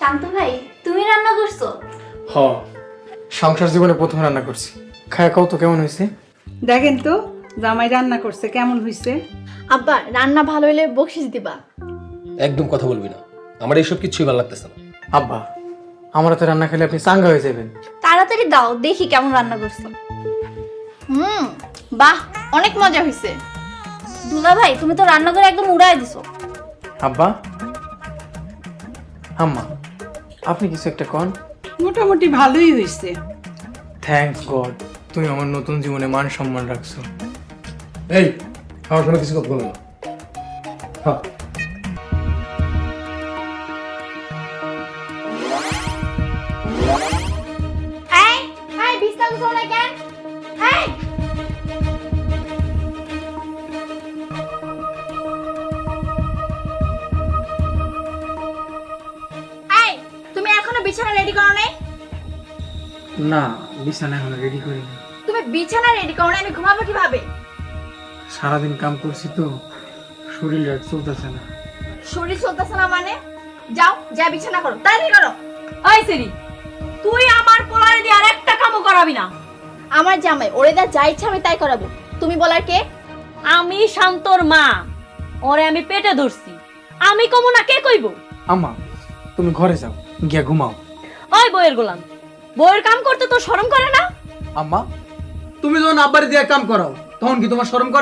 শান্ত ভাই তুমি রান্না করছো? হ, সংসার জীবনে প্রথম রান্না করছি। খায়া কও তো কেমন হয়েছে? দেখেন তো জামাই রান্না করছে কেমন হয়েছে। আব্বা রান্না ভালো হলে বকশিস দিবা। একদম কথা বলবি না, আমার এইসব কিছুই ভালো লাগতেছে না। আব্বা, আমার হাতে রান্না খেলে আপনি চাঙ্গা হয়ে যাবেন। তাড়াতাড়ি দাও দেখি কেমন রান্না করছো। বাহ অনেক মজা হয়েছে। দুলা ভাই তুমি তো রান্না করে একদম উড়াই দিছো। আব্বা, আম্মা, আপনি কিছু একটা কন। মোটামুটি ভালোই হয়েছে। থ্যাঙ্কস গড, তুমি আমার নতুন জীবনে মান সম্মান রাখছো। এই আমার কোনো কিছু কথা বলো না। হ্যাঁ, এই এই বিস্তার করছো না কেন? এই এই তুমি এখনো বিছানা রেডি করো নাই? না, বিছানা এখন রেডি করিনি। তুমি বিছানা রেডি করো না আমি ঘুমাবো কিভাবে? সারাদিন কাম করছি তো, শরীর আর চলতেছে না। শরীর চলতেছে না মানে? যাও যা বিছানা করো তাড়াতাড়ি করো। ওই সেরি, তুই আমার পোলারে দিয়ে আর একটা কামও করাবি না। আমার জামাই ওরে দা যা ইচ্ছা আমি তাই করাবো, তুমি বলার কে? আমি শান্তর মা, ওরে আমি পেটে ধরছি, আমি কমু না কে কইব? আম্মা, তুমি ঘরে যাও, গিয়া ঘুমাও। ওই বইয়ের গোলাম, বইয়ের কাম করতে তো শরম করে না? আম্মা, তুমি যখন আব্বারে দিয়ে কাম করাও তখন কি তোমার শরম করে?